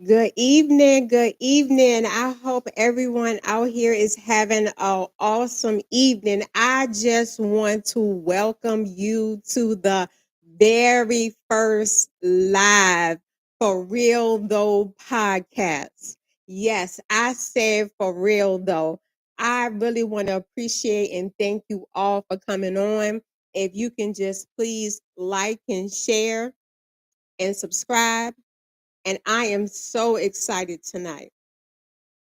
Good evening. Good evening. I hope everyone out here is having an awesome evening. I just want to welcome you to the very first live For Real Though podcast. Yes, I said for real though. I really want to appreciate and thank you all for coming on. If you can just please like and share and subscribe, and I am so excited tonight.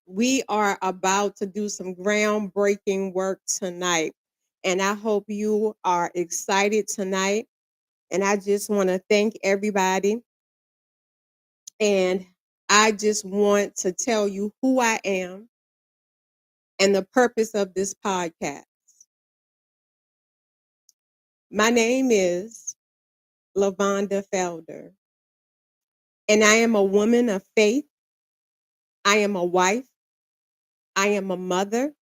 We are about to do some groundbreaking work tonight. And I hope you are excited tonight. And I just want to thank everybody. And I just want to tell you who I am and the purpose of this podcast. My name is LaVonda Felder, and I am a woman of faith. I am a wife. I am a mother,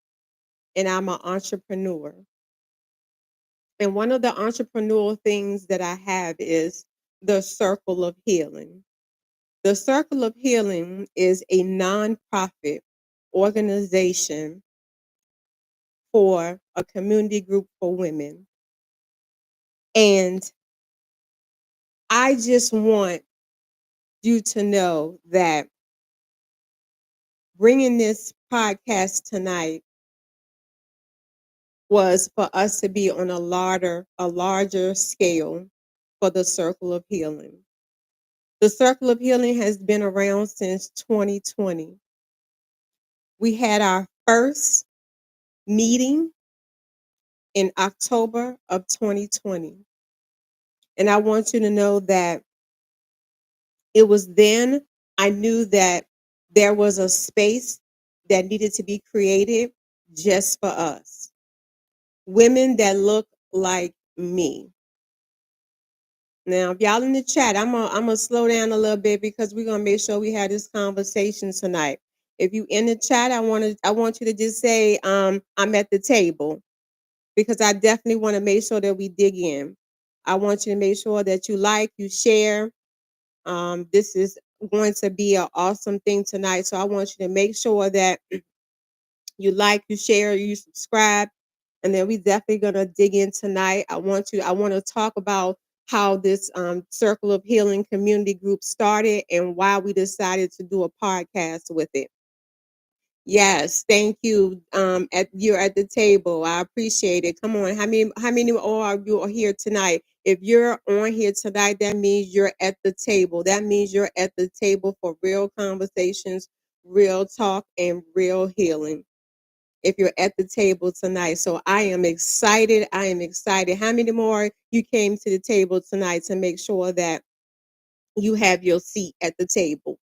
and I'm an entrepreneur. And one of the entrepreneurial things that I have is the Circle of Healing. The Circle of Healing is a nonprofit organization for a community group for women. And I just want you to know that bringing this podcast tonight was for us to be on a larger scale for the Circle of Healing. The Circle of Healing has been around since 2020. We had our first meeting in October of 2020. And I want you to know that it was then I knew that there was a space that needed to be created just for us. Women that look like me. Now, if y'all in the chat, I'm gonna slow down a little bit because we're gonna make sure we have this conversation tonight. If you in the chat, I want you to just say I'm at the table, because I definitely want to make sure that we dig in. I want you to make sure that you like, you share. This is going to be an awesome thing tonight. So I want you to make sure that you like, you share, you subscribe, and then we definitely gonna dig in tonight. I want to talk about how this Circle of Healing community group started and why we decided to do a podcast with it. Yes, thank you. You're at the table. I appreciate it. Come on, how many more are you here tonight? If you're on here tonight, that means you're at the table. That means you're at the table for real conversations, real talk, and real healing. If you're at the table tonight, so I am excited. I am excited. How many more you came to the table tonight to make sure that you have your seat at the table?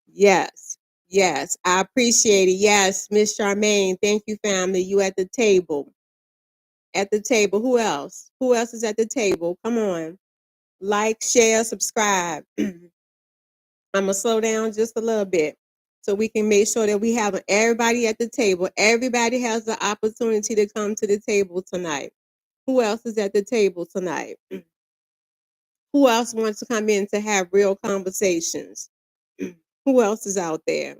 Yes. Yes. I appreciate it. Yes, Miss Charmaine. Thank you, family. You at the table. At the table. Who else? Who else is at the table? Come on. Like, share, subscribe. I'm gonna slow down just a little bit so we can make sure that we have everybody at the table. Everybody has the opportunity to come to the table tonight. Who else is at the table tonight? Who else wants to come in to have real conversations? Who else is out there?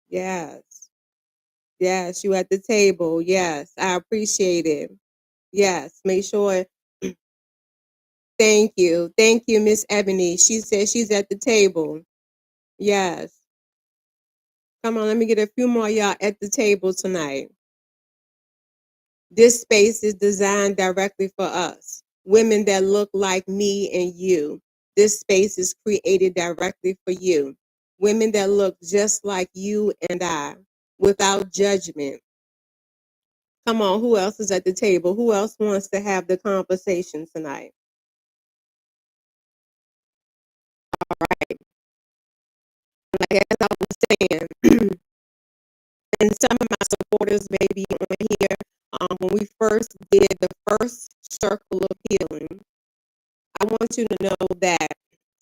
Yes. Yes, you at the table. Yes, I appreciate it. Yes, make sure. Thank you. Thank you, Miss Ebony. She said she's at the table. Yes. Come on, let me get a few more y'all at the table tonight. This space is designed directly for us, women that look like me and you. This space is created directly for you, women that look just like you and I, without judgment. Come on, who else is at the table? Who else wants to have the conversation tonight? Like as I was saying, and some of my supporters may be on here. When we first did the first Circle of Healing, I want you to know that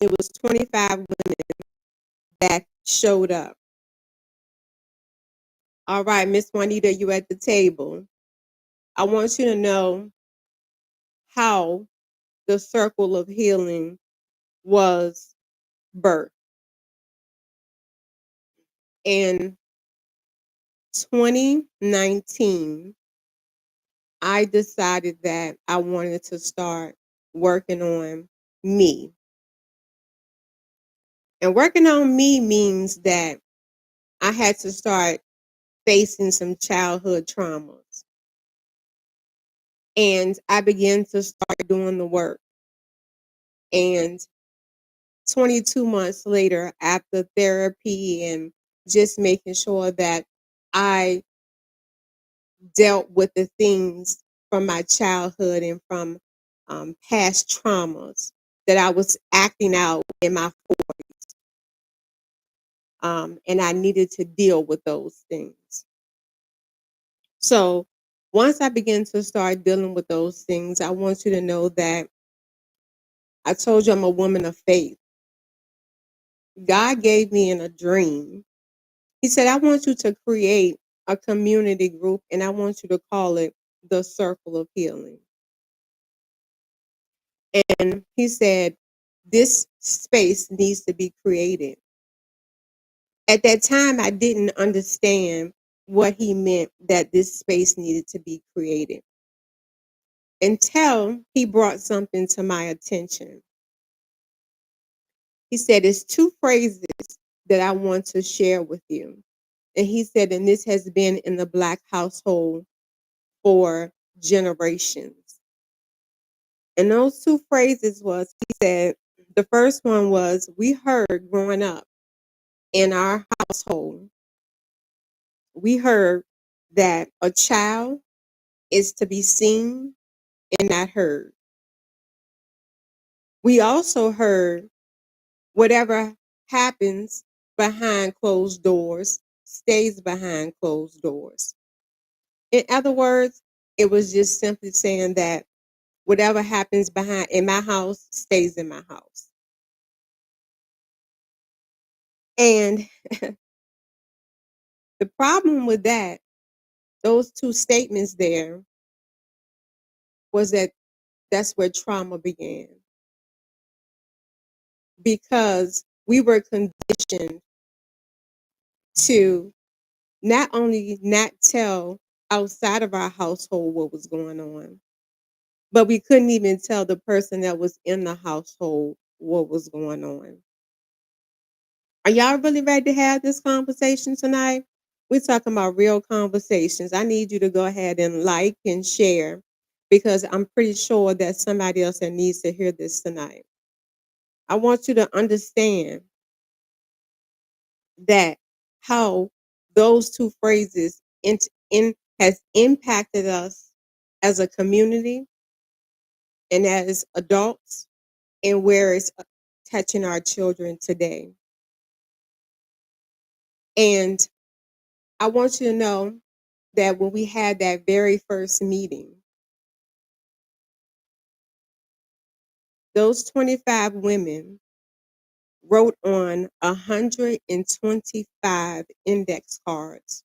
it was 25 women that showed up. All right, Miss Juanita, you at the table. I want you to know how the circle of healing was birth. In 2019, I decided that I wanted to start working on me. And working on me means that I had to start facing some childhood traumas. And I began to start doing the work. And 22 months later, after therapy and just making sure that I dealt with the things from my childhood and from past traumas that I was acting out in my 40s. And I needed to deal with those things. So once I began to start dealing with those things, I want you to know that I told you I'm a woman of faith. God gave me in a dream. He said, I want you to create a community group and I want you to call it the Circle of Healing. And he said, this space needs to be created. At that time, I didn't understand what he meant that this space needed to be created until he brought something to my attention. He said, it's two phrases that I want to share with you. And he said, and this has been in the Black household for generations. And those two phrases was, he said, the first one was, we heard growing up in our household, we heard that a child is to be seen and not heard. We also heard whatever happens behind closed doors stays behind closed doors. In other words, it was just simply saying that whatever happens behind in my house stays in my house. And the problem with that, those two statements there, was that that's where trauma began. Because we were conditioned to not only not tell outside of our household what was going on, but we couldn't even tell the person that was in the household what was going on. Are y'all really ready to have this conversation tonight? We're talking about real conversations. I need you to go ahead and like and share because I'm pretty sure that somebody else that needs to hear this tonight. I want you to understand that how those two phrases has impacted us as a community and as adults and where it's touching our children today. And I want you to know that when we had that very first meeting, those 25 women wrote on 125 index cards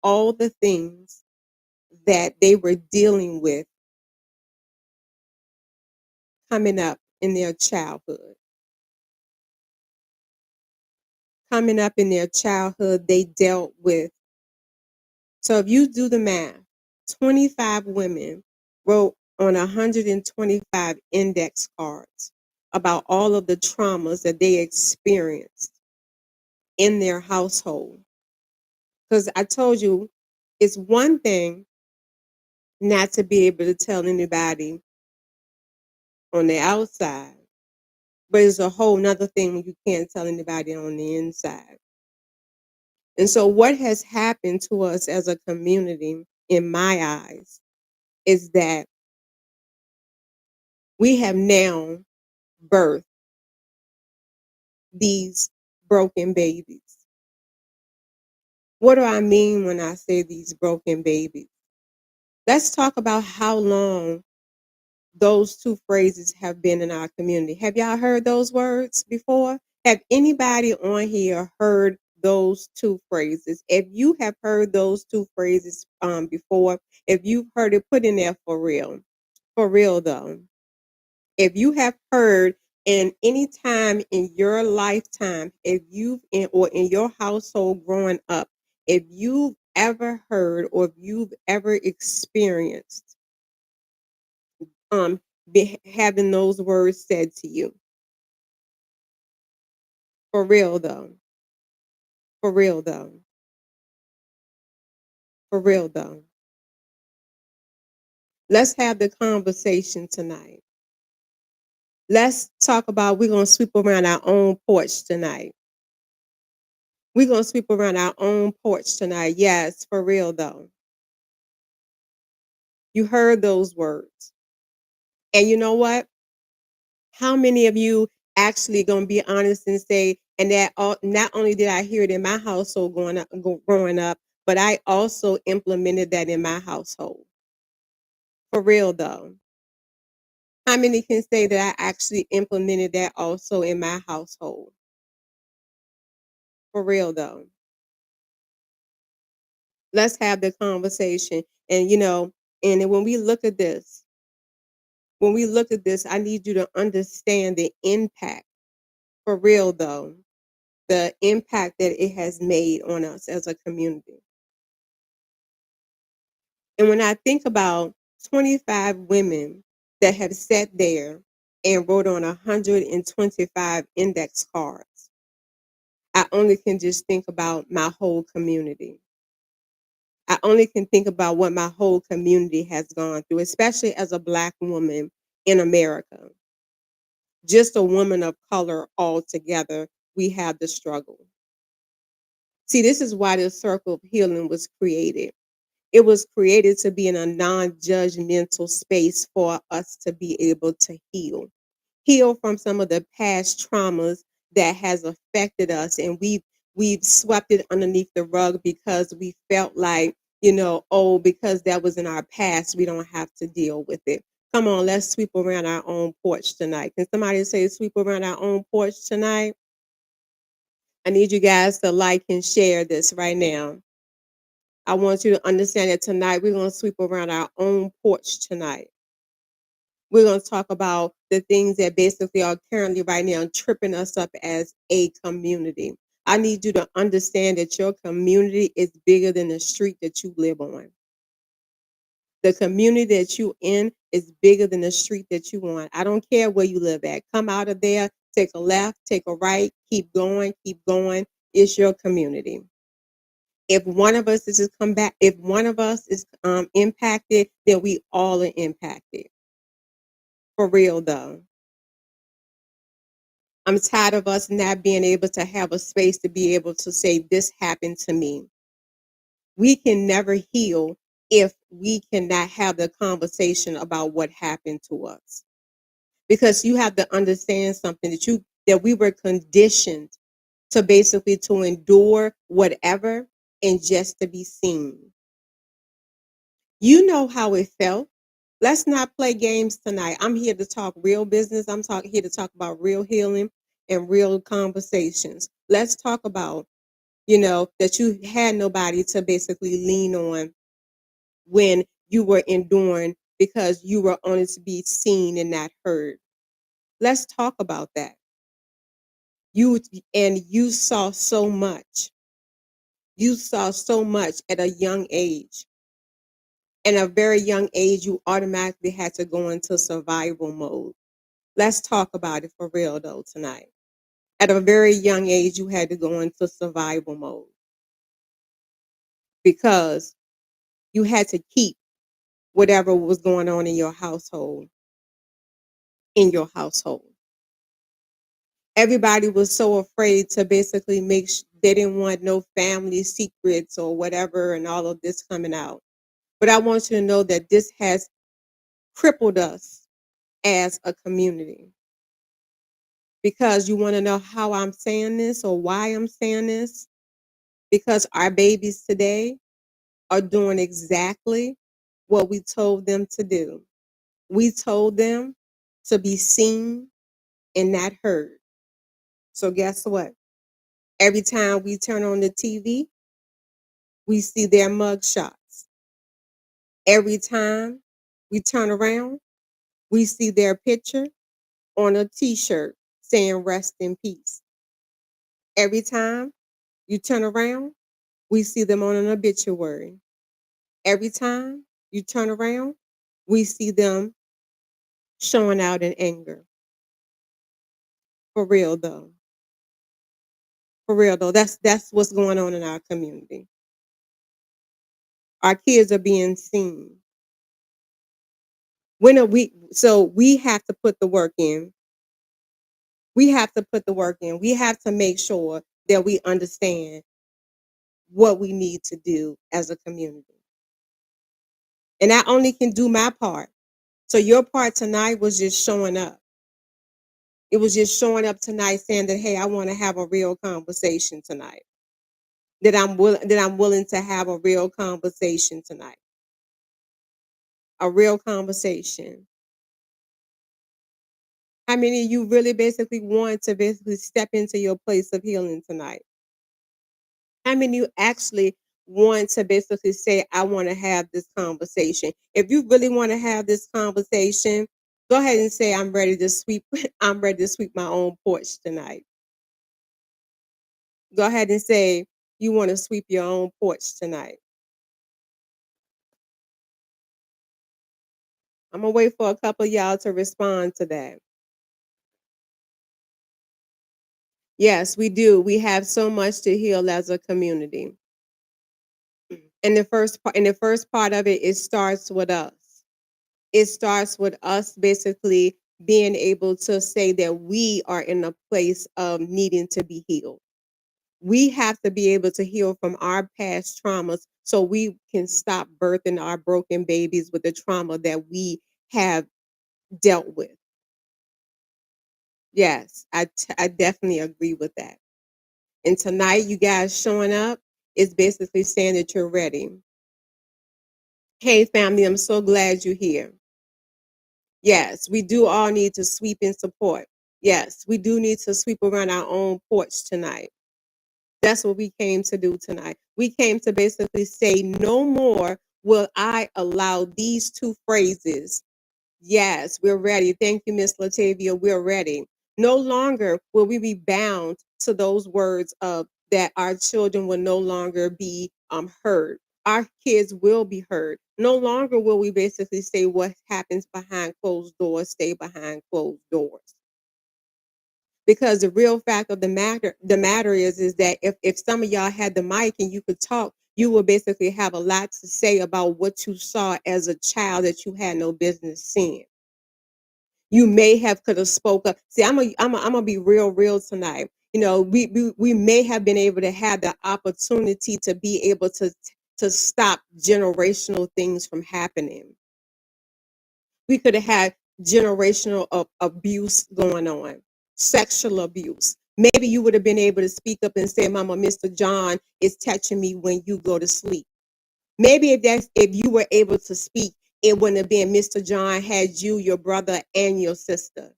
all the things that they were dealing with coming up in their childhood. Coming up in their childhood, they dealt with. So if you do the math, 25 women wrote on 125 index cards about all of the traumas that they experienced in their household. Because I told you, it's one thing not to be able to tell anybody on the outside, but it's a whole nother thing when you can't tell anybody on the inside. And so what has happened to us as a community, in my eyes, is that we have now birthed these broken babies. What do I mean when I say these broken babies? Let's talk about how long those two phrases have been in our community. Have y'all heard those words before? Have anybody on here heard those two phrases? If you have heard those two phrases before, if you've heard it, put in there for real. For real though. If you have heard in any time in your lifetime, if you've in or in your household growing up, if you've ever heard or if you've ever experienced um having those words said to you, for real though, for real though, for real though. Let's have the conversation tonight. Let's talk about we're gonna sweep around our own porch tonight. We're gonna sweep around our own porch tonight. Yes, for real though. You heard those words. And you know what? How many of you actually gonna be honest and say, and that not only did I hear it in my household growing up, but I also implemented that in my household. For real though. How many can say that I actually implemented that also in my household? For real though. Let's have the conversation. And and when we look at this, I need you to understand the impact, for real though, the impact that it has made on us as a community. And when I think about 25 women that have sat there and wrote on 125 index cards, I only can just think about my whole community. I only can think about what my whole community has gone through, especially as a Black woman in America. Just a woman of color altogether, we have the struggle. See, this is why the circle of healing was created. It was created to be in a non-judgmental space for us to be able to heal from some of the past traumas that has affected us, and we've swept it underneath the rug because we felt like, oh, because that was in our past, we don't have to deal with it. Come on, let's sweep around our own porch tonight. Can somebody say sweep around our own porch tonight? I need you guys to like and share this right now. I want you to understand that tonight we're going to sweep around our own porch tonight. We're going to talk about the things that basically are currently right now tripping us up as a community. I need you to understand that your community is bigger than the street that you live on. The community that you in is bigger than the street that you on. I don't care where you live at. Come out of there, take a left, take a right, keep going, keep going. It's your community. If one of us is to come back, if one of us is impacted, then we all are impacted. For real though. I'm tired of us not being able to have a space to be able to say, this happened to me. We can never heal if we cannot have the conversation about what happened to us. Because you have to understand something that we were conditioned to basically to endure whatever and just to be seen. You know how it felt. Let's not play games tonight. I'm here to talk real business. Here to talk about real healing and real conversations. Let's talk about, that you had nobody to basically lean on when you were enduring because you were only to be seen and not heard. Let's talk about that. You saw so much. You saw so much at a young age. At a very young age, you automatically had to go into survival mode. Let's talk about it for real though tonight. At a very young age, you had to go into survival mode because you had to keep whatever was going on in your household in your household. Everybody was so afraid to basically they didn't want no family secrets or whatever and all of this coming out. But I want you to know that this has crippled us as a community. Because you want to know how I'm saying this or why I'm saying this? Because our babies today are doing exactly what we told them to do. We told them to be seen and not heard. So guess what? Every time we turn on the TV, we see their mug shots. Every time we turn around, we see their picture. on a t-shirt saying rest in peace. Every time you turn around, we see them on an obituary. Every time you turn around, we see them showing out in anger. For real though. For real though. That's what's going on in our community. Our kids are being seen. When are we so we have to put the work in. We have to put the work in. We have to make sure that we understand what we need to do as a community. And I only can do my part. So your part tonight was just showing up. It was just showing up tonight saying that, hey, I want to have a real conversation tonight. That I'm willing to have a real conversation tonight. A real conversation. How many of you really basically want to basically step into your place of healing tonight? How many of you actually want to basically say, I want to have this conversation? If you really want to have this conversation, go ahead and say, I'm ready to sweep, I'm ready to sweep my own porch tonight. Go ahead and say you want to sweep your own porch tonight. I'm gonna wait for a couple of y'all to respond to that. Yes, we do. We have so much to heal as a community. And the first part of it starts with us. It starts with us basically being able to say that we are in a place of needing to be healed. We have to be able to heal from our past traumas so we can stop birthing our broken babies with the trauma that we have dealt with. Yes, I definitely agree with that. And tonight, you guys showing up is basically saying that you're ready. Hey, family, I'm so glad you're here. Yes, we do all need to sweep in support. Yes, we do need to sweep around our own porch tonight. That's what we came to do tonight. We came to basically say, no more will I allow these two phrases. Yes, we're ready. Thank you, Miss Latavia. We're ready. No longer will we be bound to those words of that our children will no longer be heard. Our kids will be heard. No longer will we basically say what happens behind closed doors, stay behind closed doors. Because the real fact of the matter is that if some of y'all had the mic and you could talk, you would basically have a lot to say about what you saw as a child that you had no business seeing. You may have could have spoke up. See, I'm gonna be real tonight. You know, we may have been able to have the opportunity to be able to stop generational things from happening. We could have had generational abuse going on, sexual abuse. Maybe you would have been able to speak up and say, Mama, Mr. John is touching me when you go to sleep. Maybe if you were able to speak, it wouldn't have been Mr. John had you, your brother, and your sister.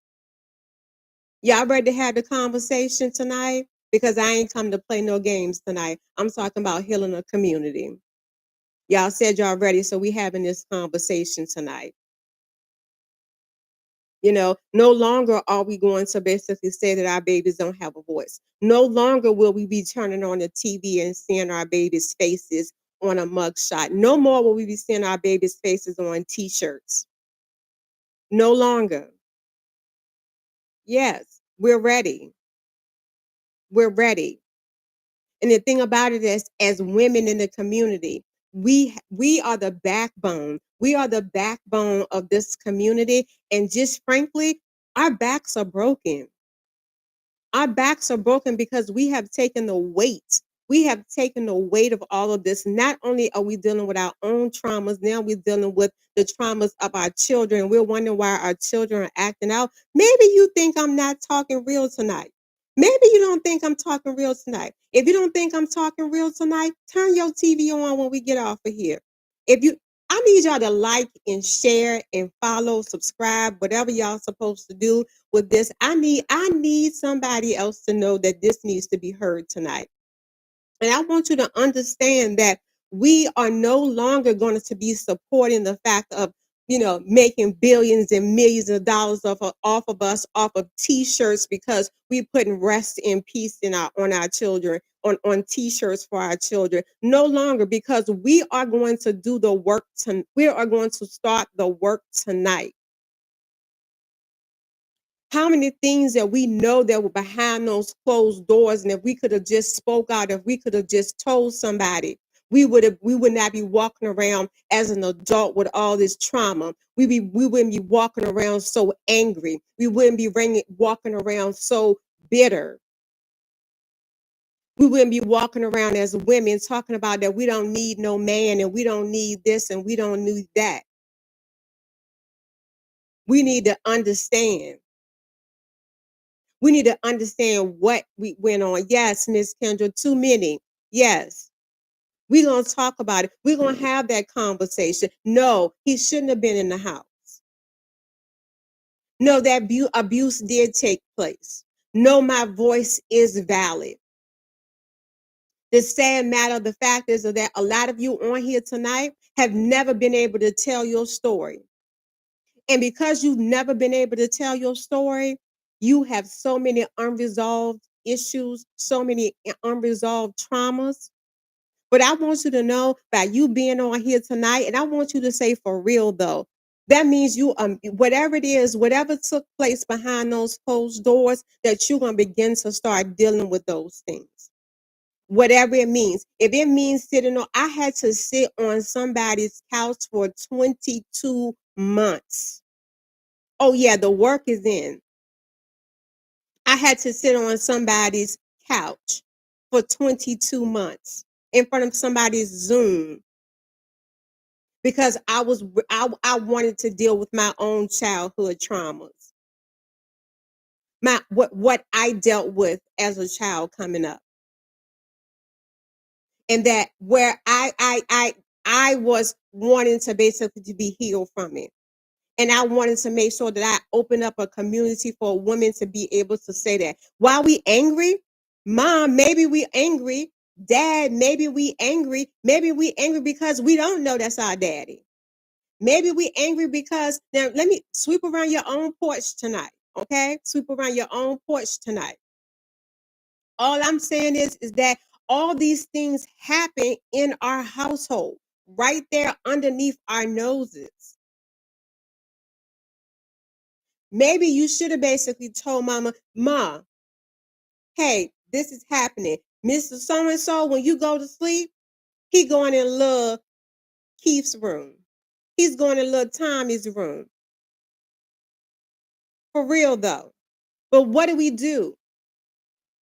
Y'all ready to have the conversation tonight? Because I ain't come to play no games tonight. I'm talking about healing a community. Y'all said y'all ready, so we having this conversation tonight. You know, no longer are we going to basically say that our babies don't have a voice. No longer will we be turning on the TV and seeing our babies' faces on a mugshot. No more will we be seeing our babies' faces on t-shirts. No longer. Yes, we're ready. We're ready. And the thing about it is, as women in the community, we are the backbone. We are the backbone of this community. And just frankly, our backs are broken. Our backs are broken because we have taken the weight. We have taken the weight of all of this. Not only are we dealing with our own traumas, now we're dealing with the traumas of our children. We're wondering why our children are acting out. Maybe you think I'm not talking real tonight. Maybe you don't think I'm talking real tonight. If you don't think I'm talking real tonight, turn your TV on when we get off of here. If you I need y'all to like and share and follow, subscribe, whatever y'all supposed to do with this. I need somebody else to know that this needs to be heard tonight. And I want you to understand that we are no longer going to be supporting the fact of making billions and millions of dollars off of us, off of t-shirts, because we putting rest and peace on our children, on t-shirts for our children. No longer, because we are going to do the work we are going to start the work tonight. How many things that we know that were behind those closed doors, and if we could have just spoke out, if we could have just told somebody, we would not be walking around as an adult with all this trauma. We wouldn't be walking around so angry. We wouldn't be walking around so bitter. We wouldn't be walking around as women talking about that we don't need no man, and we don't need this, and we don't need that. We need to understand. We need to understand what we went on. Yes, Miss Kendra, too many. Yes. We're going to talk about it. We're going to have that conversation. No, he shouldn't have been in the house. No, that abuse did take place. No, my voice is valid. The sad matter of the fact is that a lot of you on here tonight have never been able to tell your story. And because you've never been able to tell your story, you have so many unresolved issues, so many unresolved traumas. But I want you to know, by you being on here tonight, and I want you to say, for real though, that means you whatever it is, whatever took place behind those closed doors, that you're going to begin to start dealing with those things. Whatever it means. If it means sitting on, I had to sit on somebody's couch for 22 months. Oh yeah, the work is in. I had to sit on somebody's couch for 22 months in front of somebody's Zoom, because I wanted to deal with my own childhood traumas. What I dealt with as a child coming up. And that where I was wanting to basically to be healed from it. And I wanted to make sure that I open up a community for women to be able to say that. Why we angry? Mom, maybe we angry. Dad, maybe we angry. Maybe we angry because we don't know that's our daddy. Maybe we angry because, now let me sweep around your own porch tonight. Okay? Sweep around your own porch tonight. All I'm saying is that all these things happen in our household, right there underneath our noses. Maybe you should have basically told mama, Ma, hey, this is happening. Mr. So-and-so, when you go to sleep, he going in little Keith's room. He's going in little Tommy's room. For real though. But what do?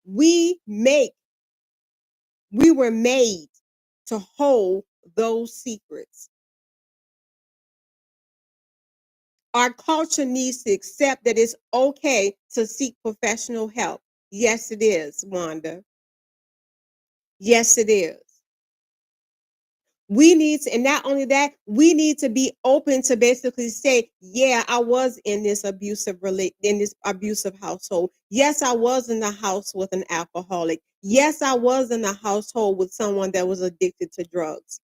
We were made to hold those secrets. Our culture needs to accept that it's okay to seek professional help. Yes, it is, Wanda. Yes, it is. We need to, and not only that, we need to be open to basically say, yeah, I was in this abusive household. Yes, I was in the house with an alcoholic. Yes, I was in the household with someone that was addicted to drugs.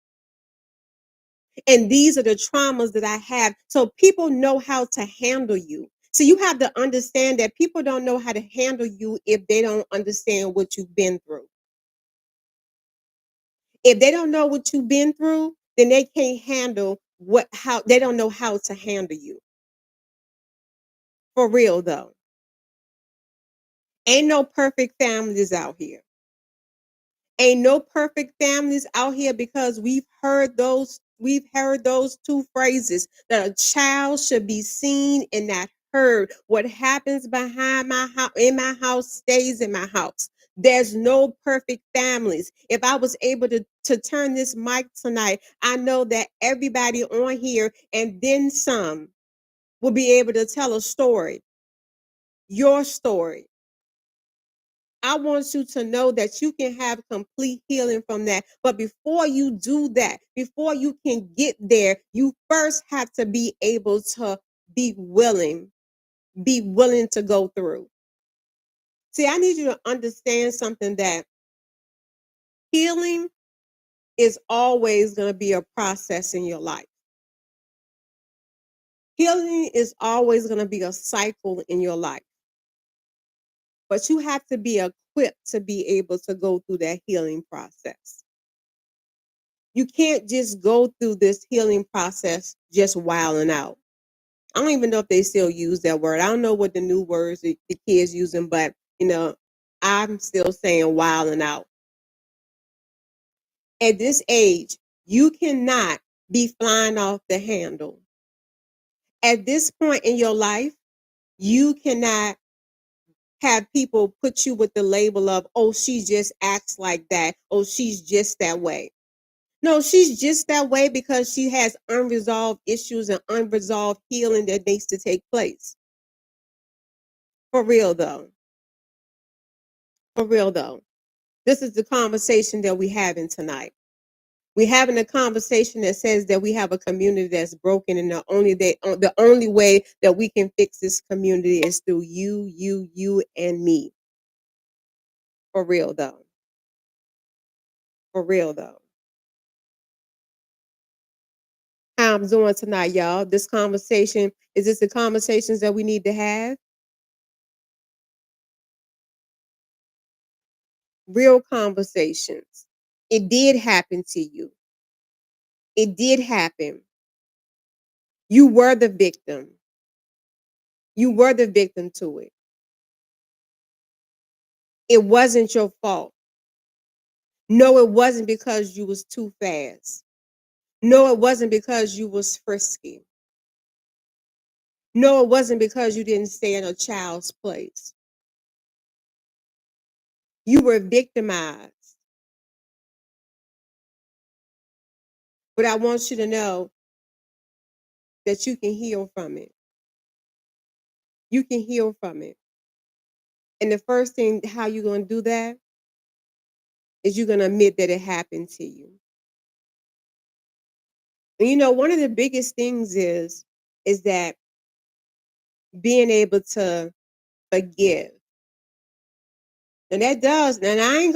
And these are the traumas that I have. So people know how to handle you. So you have to understand that people don't know how to handle you if they don't understand what you've been through. If they don't know what you've been through, then they can't handle how they don't know how to handle you. For real though. Ain't no perfect families out here. Ain't no perfect families out here, because we've heard those two phrases, that a child should be seen and not heard. What happens behind my house, in my house, stays in my house. There's no perfect families. If I was able to turn this mic tonight, I know that everybody on here and then some will be able to tell a story, your story. I want you to know that you can have complete healing from that. But before you do that, before you can get there, you first have to be able to be willing to go through. See, I need you to understand something, that healing is always going to be a process in your life. Healing is always going to be a cycle in your life, but you have to be equipped to be able to go through that healing process. You can't just go through this healing process just wilding out. I don't even know if they still use that word. I don't know what the new words the kids using, but I'm still saying wilding out. At this age, you cannot be flying off the handle. At this point in your life, you cannot have people put you with the label of, oh, she just acts like that. Oh, she's just that way. No, she's just that way because she has unresolved issues and unresolved healing that needs to take place. For real, though. For real, though. This is the conversation that we're having tonight. We're having a conversation that says that we have a community that's broken, and the only way that we can fix this community is through you, and me. For real, though. For real, though. How I'm doing tonight, y'all. This conversation, is this the conversations that we need to have? Real conversations. It did happen to you. It did happen. You were the victim. You were the victim to it. It wasn't your fault. No, it wasn't because you was too fast. No, it wasn't because you was frisky. No, it wasn't because you didn't stay in a child's place. You were victimized. But I want you to know that you can heal from it. You can heal from it. And the first thing, how you're going to do that is you're going to admit that it happened to you. And one of the biggest things is that being able to forgive. And that does, and I ain't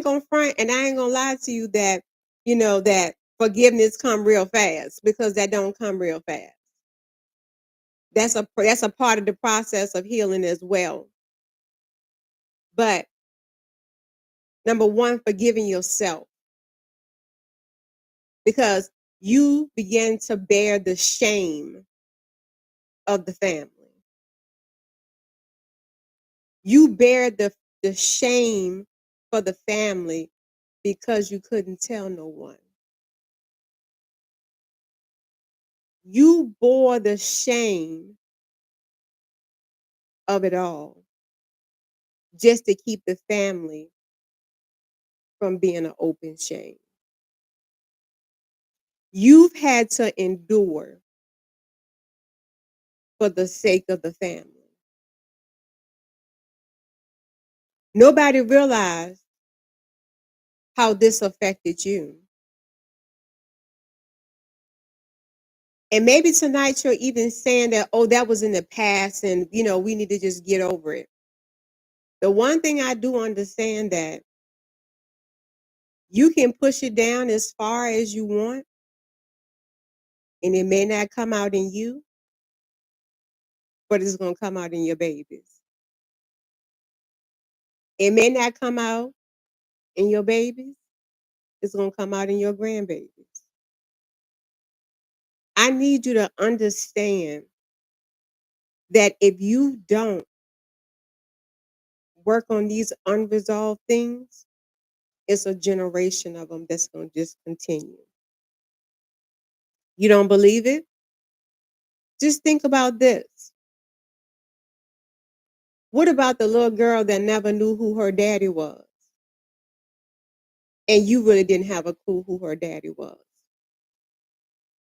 gonna front and I ain't gonna lie to you that, that forgiveness come real fast, because that don't come real fast. That's a part of the process of healing as well. But number one, forgiving yourself, because you begin to bear the shame of the family. You bear the shame for the family because you couldn't tell no one. You bore the shame of it all just to keep the family from being an open shame. You've had to endure for the sake of the family. Nobody realized how this affected you. And maybe tonight you're even saying that, oh, that was in the past and, we need to just get over it. The one thing I do understand, that you can push it down as far as you want, and it may not come out in you, but it's going to come out in your babies. It may not come out in your babies. It's going to come out in your grandbabies. I need you to understand that if you don't work on these unresolved things, it's a generation of them that's going to just continue. You don't believe it? Just think about this. What about the little girl that never knew who her daddy was? And you really didn't have a clue who her daddy was.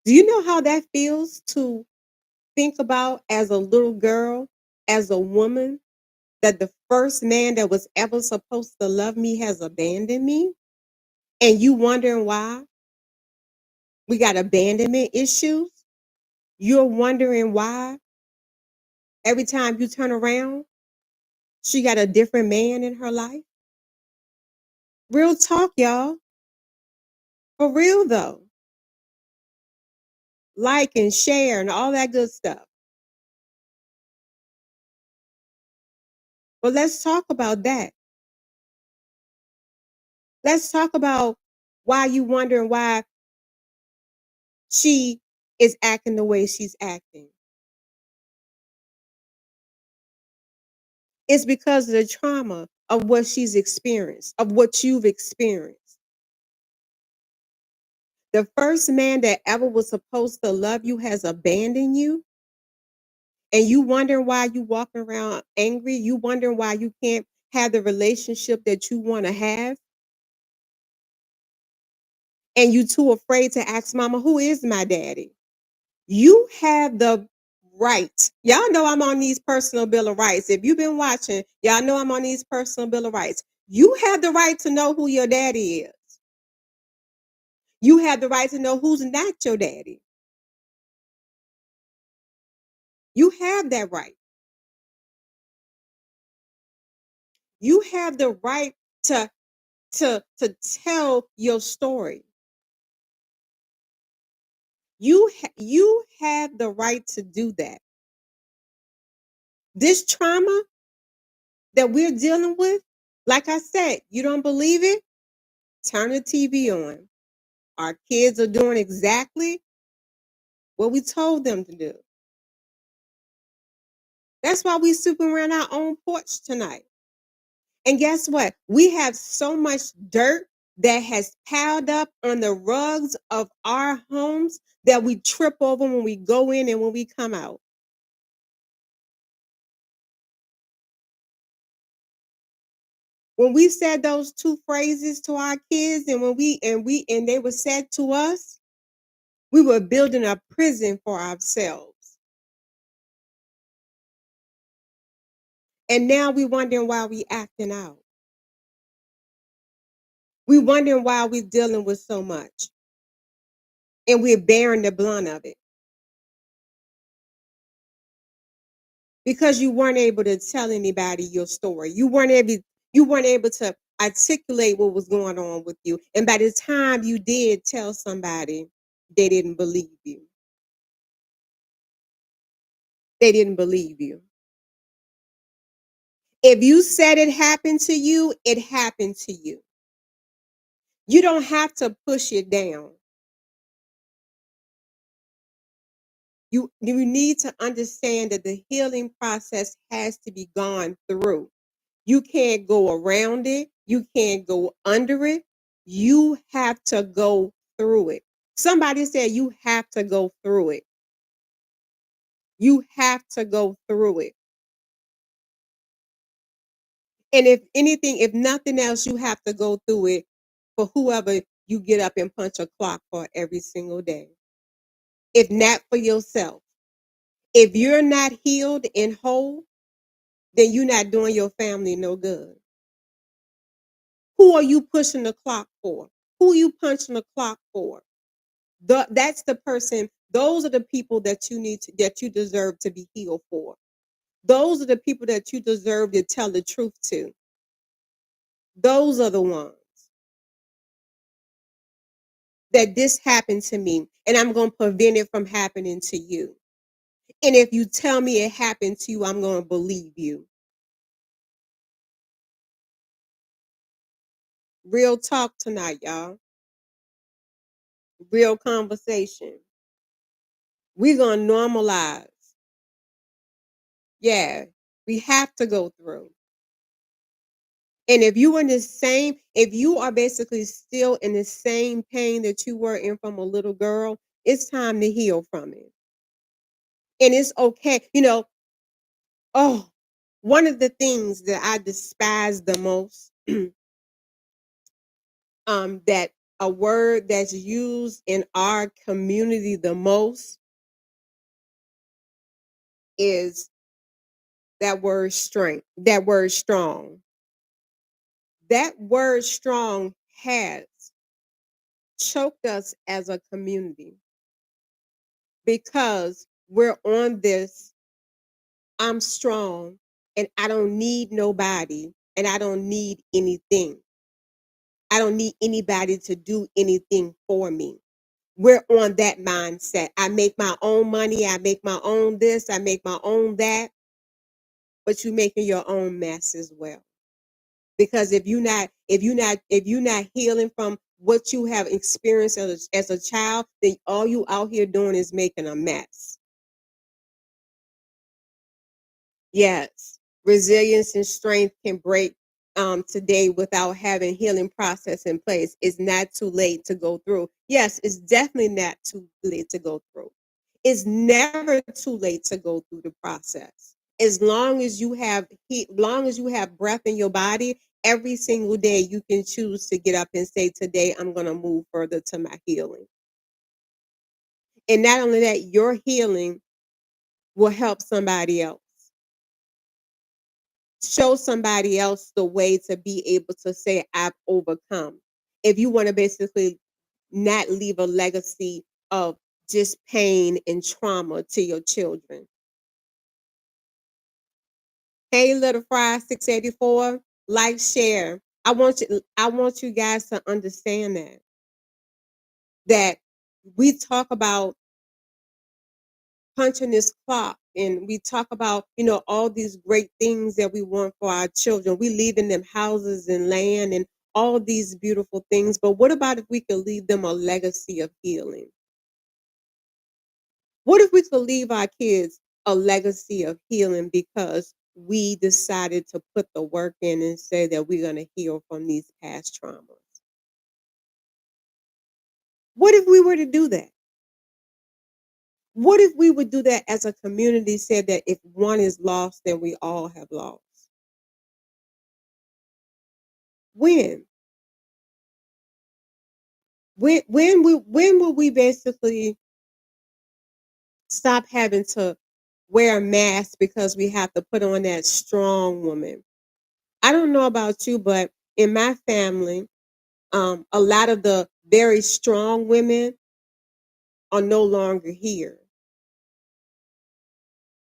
Do you know how that feels to think about as a little girl, as a woman, that the first man that was ever supposed to love me has abandoned me? And you wondering why we got abandonment issues? You're wondering why every time you turn around, she got a different man in her life? Real talk, y'all. For real, though. like and share and all that good stuff. But let's talk about that. Let's talk about why you wondering why she is acting the way she's acting. It's because of the trauma of what she's experienced, of what you've experienced. The first man that ever was supposed to love you has abandoned you, and you wondering why you walking around angry. You wondering why you can't have the relationship that you want to have, and you too afraid to ask mama, who is my daddy? You have the right. Y'all know I'm on these personal bill of rights. If you've been watching, y'all know I'm on these personal bill of rights. You have the right to know who your daddy is. You have the right to know who's not your daddy. You have that right. You have the right to tell your story. You have the right to do that. This trauma that we're dealing with, like I said, you don't believe it? Turn the TV on. Our kids are doing exactly what we told them to do. That's why we sweeping around our own porch tonight. And guess what? We have so much dirt that has piled up on the rugs of our homes that we trip over when we go in and when we come out. When we said those two phrases to our kids and when they were said to us, we were building a prison for ourselves. And now we wondering why we acting out. We wondering why we're dealing with so much. And we're bearing the blunt of it. Because you weren't able to tell anybody your story. You weren't able to articulate what was going on with you. And by the time you did tell somebody, they didn't believe you. They didn't believe you. If you said it happened to you, it happened to you. You don't have to push it down. You need to understand that the healing process has to be gone through. You can't go around it. You can't go under it. You have to go through it. Somebody said you have to go through it. You have to go through it. And if anything, if nothing else, you have to go through it for whoever you get up and punch a clock for every single day. If not for yourself. If you're not healed and whole, then you're not doing your family no good. Who are you pushing the clock for? Who are you punching the clock for? That's the person. Those are the people that that you deserve to be healed for. Those are the people that you deserve to tell the truth to. Those are the ones that this happened to me, and I'm going to prevent it from happening to you. And if you tell me it happened to you, I'm going to believe you. Real talk tonight, y'all. Real conversation. We're going to normalize. Yeah, we have to go through. And if you are basically still in the same pain that you were in from a little girl, it's time to heal from it. And it's okay. Oh, one of the things that I despise the most, that a word that's used in our community the most is that word strength, that word strong. That word strong has choked us as a community because we're on this I'm strong and I don't need nobody and I don't need anything. I don't need anybody to do anything for me. we're on that mindset. I make my own money, I make my own this, I make my own that, but you're making your own mess as well. Because if you're not healing from what you have experienced as a child, then all you out here doing is making a mess. Yes, resilience and strength can break today without having healing process in place. It's not too late to go through. Yes, it's definitely not too late to go through. It's never too late to go through the process. As long as you have long as you have breath in your body, every single day you can choose to get up and say, "Today I'm going to move further to my healing." And not only that, your healing will help somebody else. Show somebody else the way to be able to say, "I've overcome." If you want to basically not leave a legacy of just pain and trauma to your children. Hey, Little Fry 684, like, share. I want you guys to understand that we talk about punching this clock, and we talk about, all these great things that we want for our children. We leaving them houses and land and all these beautiful things, but what about if we could leave them a legacy of healing? What if we could leave our kids a legacy of healing because we decided to put the work in and say that we're going to heal from these past traumas? What if we were to do that? What if we would do that as a community, said that if one is lost, then we all have lost? When? When will we basically stop having to wear a mask because we have to put on that strong woman? I don't know about you, but in my family, a lot of the very strong women are no longer here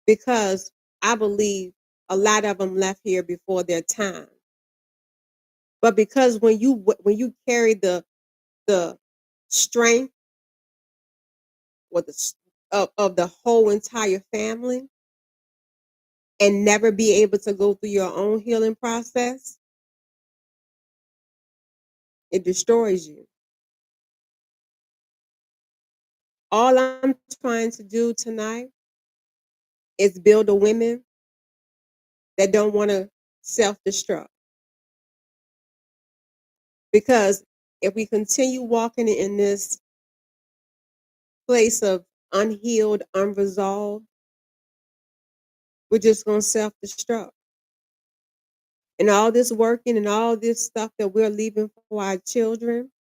because I believe a lot of them left here before their time. But because when you carry the strength or of the whole entire family and never be able to go through your own healing process, it destroys you. All I'm trying to do tonight is build a women that don't want to self-destruct. Because if we continue walking in this place of unhealed, unresolved, we're just going to self-destruct. And all this working and all this stuff that we're leaving for our children,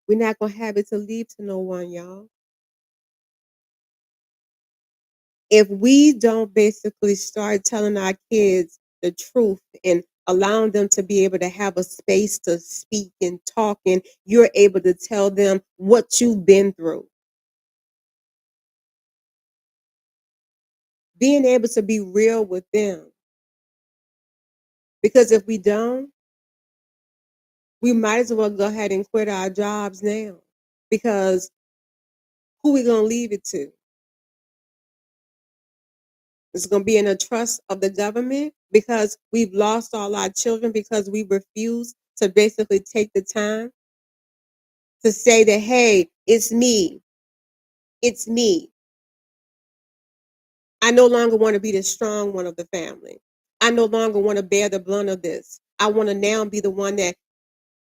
we're not going to have it to leave to no one, y'all. If we don't basically start telling our kids the truth and allowing them to be able to have a space to speak and talk, and you're able to tell them what you've been through, being able to be real with them. Because if we don't, we might as well go ahead and quit our jobs now. Because who we gonna leave it to? It's gonna be in the trust of the government because we've lost all our children because we refuse to basically take the time to say that, hey, it's me. It's me. I no longer want to be the strong one of the family. I no longer want to bear the blunt of this. I want to now be the one that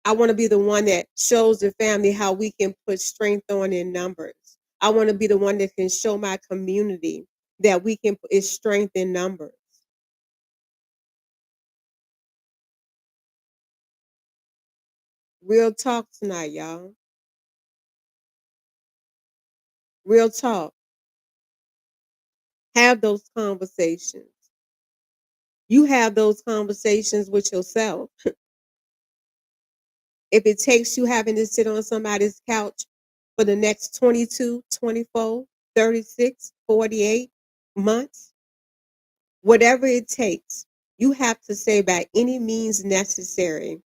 I want to be the one that shows the family how we can put strength on in numbers. I want to be the one that can show my community that we can put is strength in numbers. Real talk tonight, y'all. Real talk. Have those conversations. You have those conversations with yourself. If it takes you having to sit on somebody's couch for the next 22, 24, 36, 48 months, whatever it takes, you have to say, by any means necessary,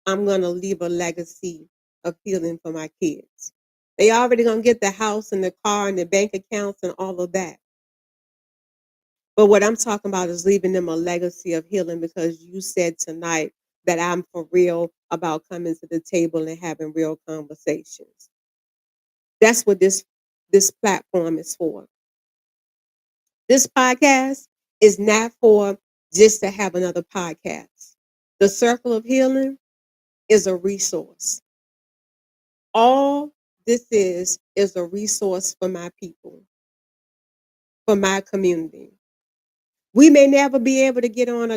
I'm going to leave a legacy of healing for my kids. They already gonna get the house and the car and the bank accounts and all of that. But what I'm talking about is leaving them a legacy of healing, because you said tonight that I'm for real about coming to the table and having real conversations. That's what this platform is for. This podcast is not for just to have another podcast. The Circle of Healing is a resource. All this is a resource for my people, for my community. We may never be able to get on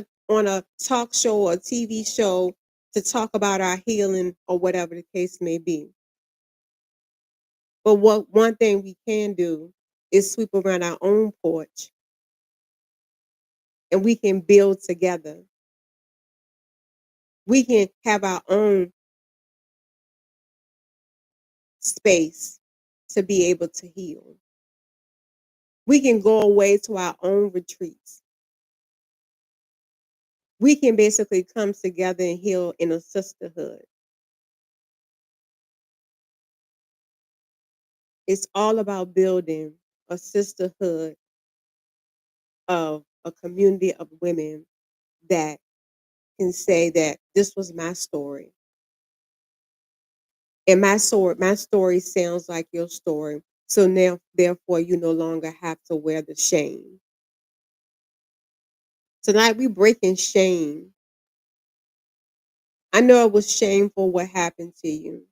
a talk show or a TV show to talk about our healing or whatever the case may be. But what one thing we can do is sweep around our own porch, and we can build together. We can have our own space to be able to heal. We can go away to our own retreats. We can basically come together and heal in a sisterhood. It's all about building a sisterhood of a community of women that can say that this was my story. And my story sounds like your story. So now, therefore, you no longer have to wear the shame. Tonight, we breaking shame. I know it was shameful what happened to you.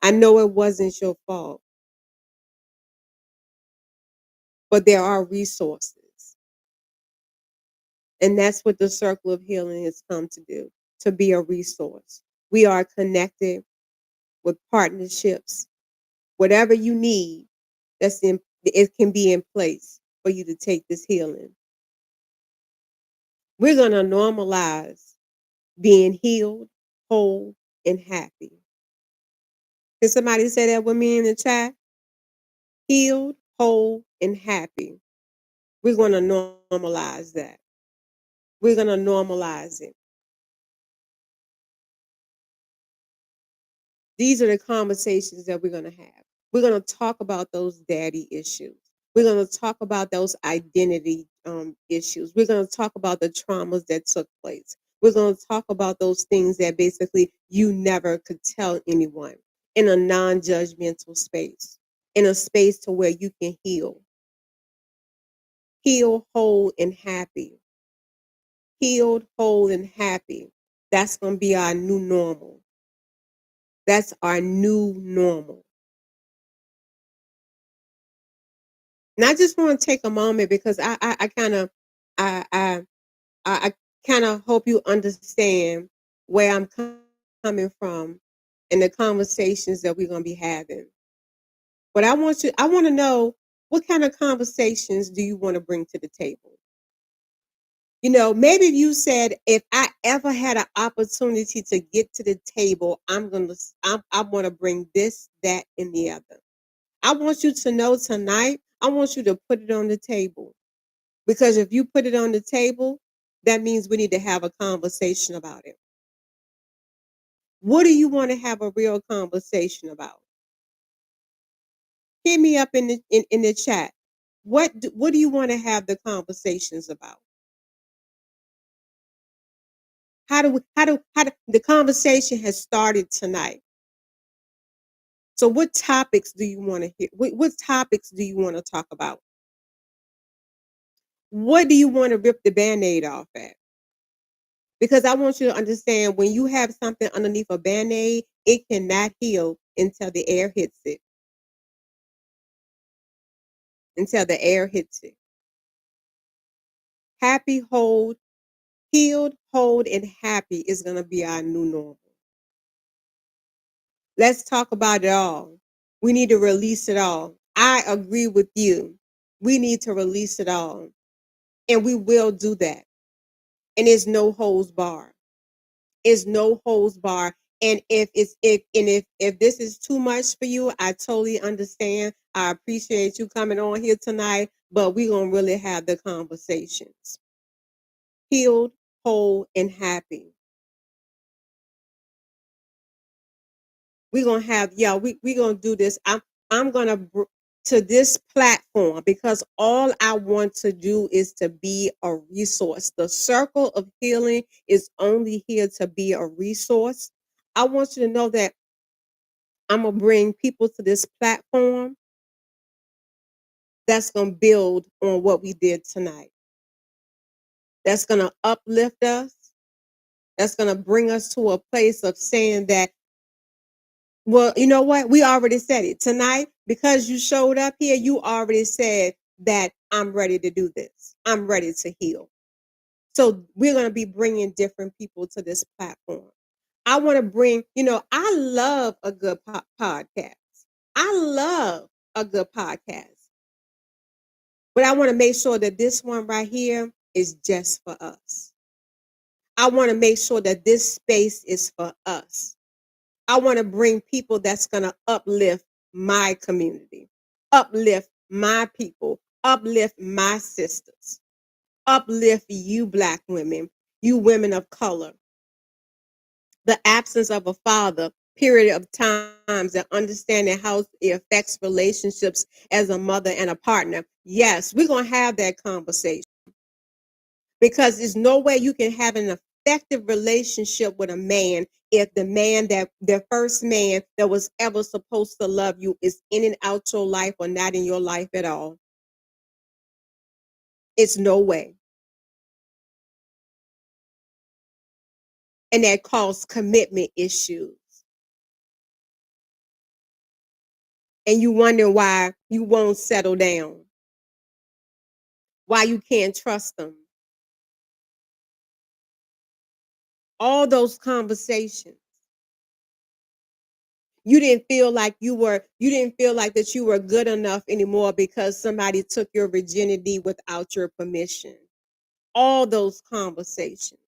I know it wasn't your fault, but there are resources. And that's what the Circle of Healing has come to do, to be a resource. We are connected with partnerships. Whatever you need, it can be in place for you to take this healing. We're going to normalize being healed, whole, and happy. Can somebody say that with me in the chat? Healed, whole, and happy. We're going to normalize that. We're going to normalize it. These are the conversations that we're going to have. We're going to talk about those daddy issues. We're going to talk about those identity issues. We're going to talk about the traumas that took place. We're going to talk about those things that basically you never could tell anyone, in a non-judgmental space, in a space to where you can heal. Heal, whole, and happy. Healed, whole, and happy. That's going to be our new normal. That's our new normal. And I just want to take a moment, because I kind of I kind of hope you understand where I'm coming from and the conversations that we're going to be having. But I want to know, what kind of conversations do you want to bring to the table? You know, maybe you said, if I ever had an opportunity to get to the table, I want to bring this, that, and the other. I want you to know tonight, I want you to put it on the table. Because if you put it on the table, that means we need to have a conversation about it. What do you want to have a real conversation about? Hit me up in the chat. What do you want to have the conversations about? The conversation has started tonight. So what topics do you want to hear? What topics do you want to talk about? What do you want to rip the Band-Aid off at? Because I want you to understand, when you have something underneath a Band-Aid, it cannot heal until the air hits it. Until the air hits it. Happy, healed, whole, and happy is going to be our new normal. Let's talk about it all. We need to release it all. I agree with you. We need to release it all. And we will do that. And it's no holds bar. It's no holds bar. And if this is too much for you, I totally understand. I appreciate you coming on here tonight, but we're gonna really have the conversations. Healed, whole, and happy. We're gonna have, yeah, we gonna do this. I'm gonna to this platform because all I want to do is to be a resource. The circle of healing is only here to be a resource. I want you to know that I'm gonna bring people to this platform that's gonna build on what we did tonight. That's gonna uplift us. That's gonna bring us to a place of saying that, well, you know what? We already said it tonight because you showed up here. You already said that I'm ready to do this. I'm ready to heal. So we're going to be bringing different people to this platform. I want to bring, I love a good podcast. I love a good podcast. But I want to make sure that this one right here is just for us. I want to make sure that this space is for us. I want to bring people that's going to uplift my community, uplift my people, uplift my sisters, uplift you Black women, you women of color. The absence of a father, period of times, and understanding how it affects relationships as a mother and a partner. Yes, we're going to have that conversation because there's no way you can have an effective relationship with a man if the man that the first man that was ever supposed to love you is in and out your life or not in your life at all. It's no way. And that causes commitment issues. And you wonder why you won't settle down, why you can't trust them. All those conversations. You didn't feel like that you were good enough anymore because somebody took your virginity without your permission. All those conversations.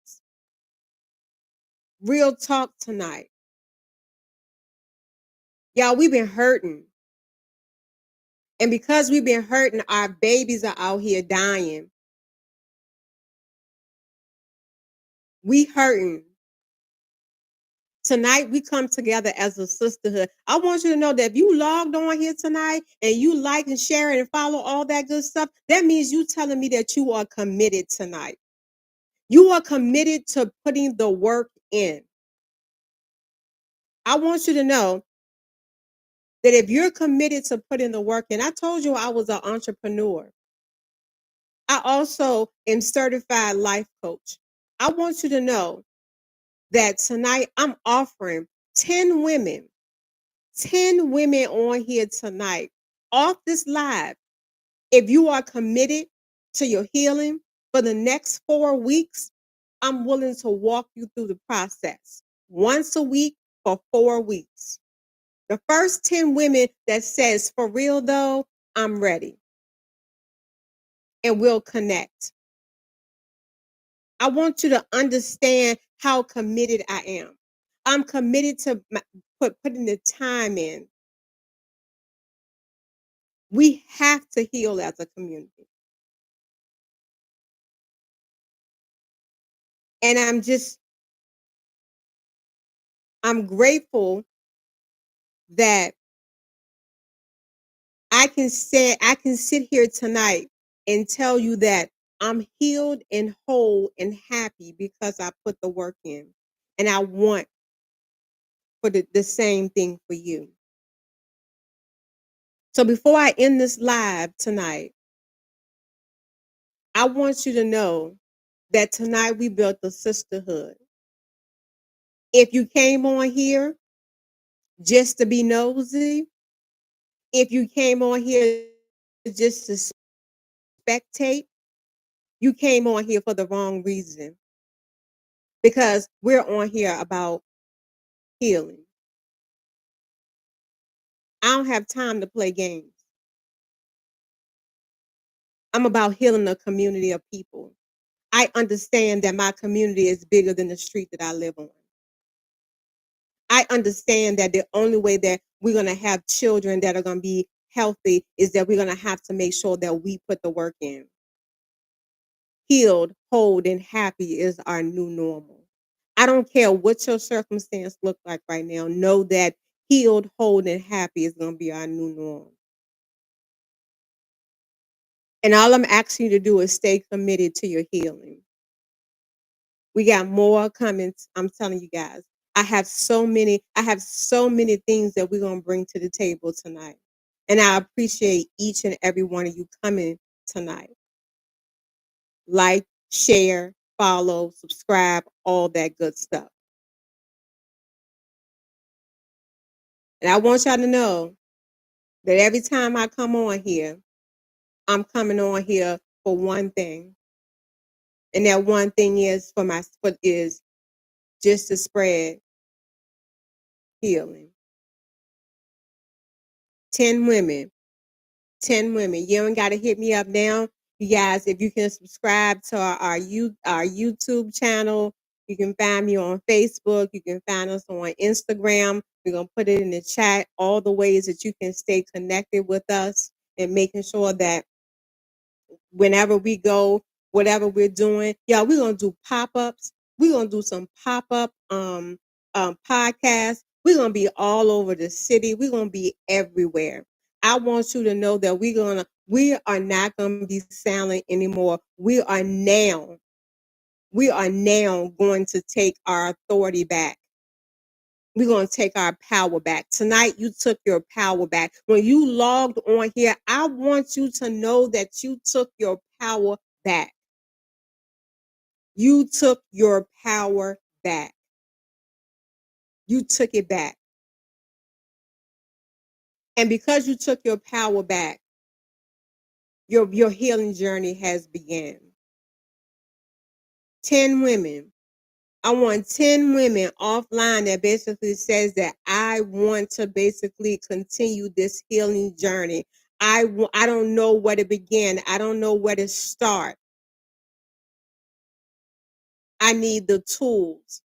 Real talk tonight. Y'all, we've been hurting. And because we've been hurting, our babies are out here dying. We hurting. Tonight, we come together as a sisterhood. I want you to know that if you logged on here tonight and you like and share and follow all that good stuff, that means you telling me that you are committed tonight. You are committed to putting the work in. I want you to know that if you're committed to putting the work in, I told you I was an entrepreneur. I also am certified life coach. I want you to know that tonight I'm offering 10 women, 10 women on here tonight off this live. If you are committed to your healing for the next 4 weeks, I'm willing to walk you through the process once a week for 4 weeks. The first 10 women that says, for real though, I'm ready. And we'll connect. I want you to understand how committed I am. I'm committed to putting the time in. We have to heal as a community. And I'm grateful that I can sit here tonight and tell you that I'm healed and whole and happy because I put the work in. And I want for the same thing for you. So before I end this live tonight, I want you to know that tonight we built a sisterhood. If you came on here just to be nosy, if you came on here just to spectate, you came on here for the wrong reason. Because we're on here about healing. I don't have time to play games. I'm about healing a community of people. I understand that my community is bigger than the street that I live on. I understand that the only way that we're going to have children that are going to be healthy is that we're going to have to make sure that we put the work in. Healed, whole, and happy is our new normal. I don't care what your circumstance look like right now. Know that healed, whole, and happy is gonna be our new norm. And all I'm asking you to do is stay committed to your healing. We got more coming. I'm telling you guys. I have so many things that we're gonna bring to the table tonight. And I appreciate each and every one of you coming tonight. Like, share, follow, subscribe, all that good stuff. And I want y'all to know that every time I come on here, I'm coming on here for one thing. And that one thing is is just to spread healing. 10 women. 10 women. You don't got to hit me up now. You guys, if you can subscribe to our YouTube channel, you can find me on Facebook. You can find us on Instagram. We're going to put it in the chat, all the ways that you can stay connected with us and making sure that whenever we go, whatever we're doing, yeah, we're gonna do pop-ups. We're gonna do some pop-up podcasts. We're gonna be all over the city. We're gonna be everywhere. I want you to know that we are not gonna be silent anymore. We are now going to take our authority back. We're going to take our power back. Tonight, you took your power back. When you logged on here, I want you to know that you took your power back. You took your power back. You took it back. And because you took your power back, your healing journey has begun. 10 women. I want 10 women offline that basically says that I want to basically continue this healing journey. I don't know where to begin. I don't know where to start. I need the tools.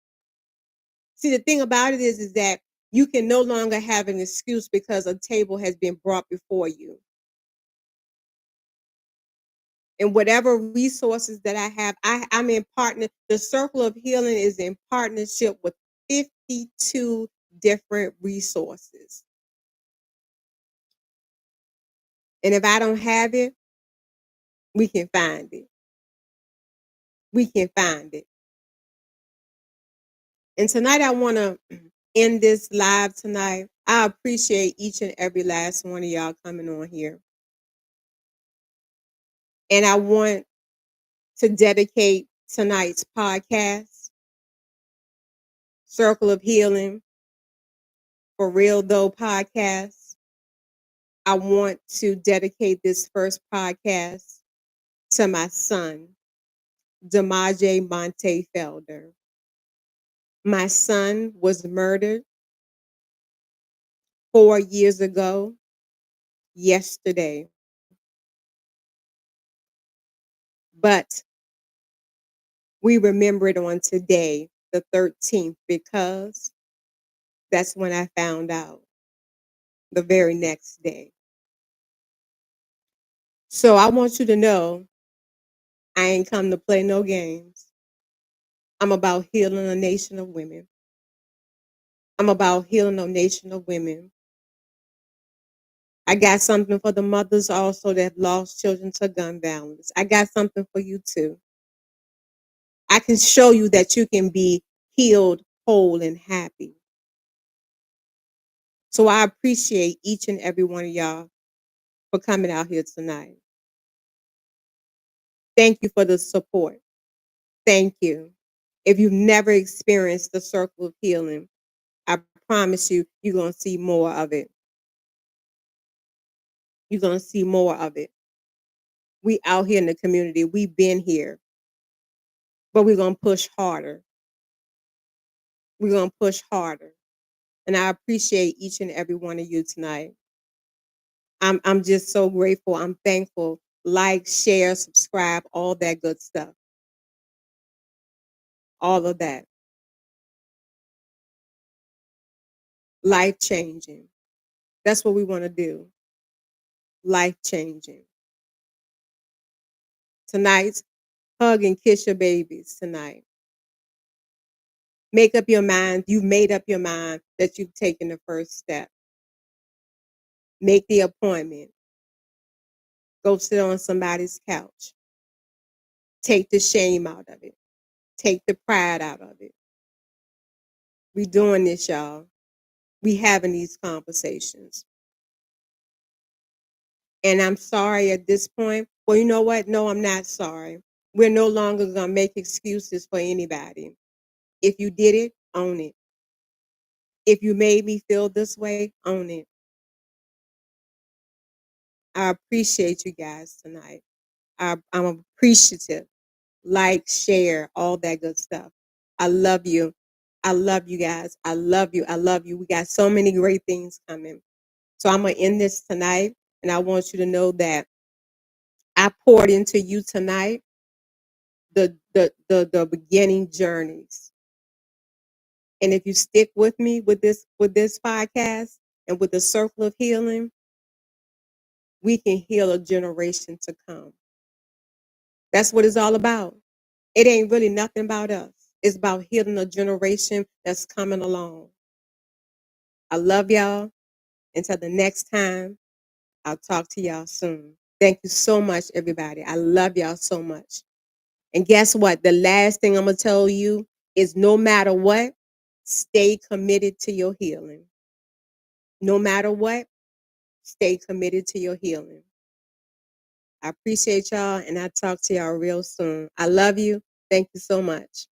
See, the thing about it is that you can no longer have an excuse because a table has been brought before you. And whatever resources that I have, I'm in partner. The Circle of Healing is in partnership with 52 different resources. And if I don't have it, we can find it. We can find it. And tonight, I want to end this live tonight. I appreciate each and every last one of y'all coming on here. And I want to dedicate tonight's podcast, Circle of Healing, For Real Though podcast. I want to dedicate this first podcast to my son, Demaje Monte Felder. My son was murdered 4 years ago, yesterday. But we remember it on today, the 13th, because that's when I found out the very next day. So I want you to know I ain't come to play no games. I'm about healing a nation of women. I'm about healing a nation of women. I got something for the mothers also that have lost children to gun violence. I got something for you too. I can show you that you can be healed, whole, and happy. So I appreciate each and every one of y'all for coming out here tonight. Thank you for the support. Thank you. If you've never experienced the Circle of Healing, I promise you, you're going to see more of it. You're going to see more of it. We out here in the community. We've been here, but we're going to push harder. We're going to push harder. And I appreciate each and every one of you tonight. I'm just so grateful. I'm thankful. Like, share, subscribe, all that good stuff. All of that. Life changing. That's what we want to do. Life changing. Tonight, hug and kiss your babies tonight. Make up your mind. You've made up your mind that you've taken the first step. Make the appointment. Go sit on somebody's couch. Take the shame out of it. Take the pride out of it. We doing this, y'all. We having these conversations. And I'm sorry at this point. Well, you know what? No, I'm not sorry. We're no longer going to make excuses for anybody. If you did it, own it. If you made me feel this way, own it. I appreciate you guys tonight. I'm appreciative. Like, share, all that good stuff. I love you. I love you guys. I love you. I love you. We got so many great things coming. So I'm going to end this tonight. And I want you to know that I poured into you tonight the beginning journeys. And if you stick with me with this podcast and with the circle of healing, we can heal a generation to come. That's what it's all about. It ain't really nothing about us. It's about healing a generation that's coming along. I love y'all. Until the next time, I'll talk to y'all soon. Thank you so much, everybody. I love y'all so much. And guess what? The last thing I'm going to tell you is no matter what, stay committed to your healing. No matter what, stay committed to your healing. I appreciate y'all, and I'll talk to y'all real soon. I love you. Thank you so much.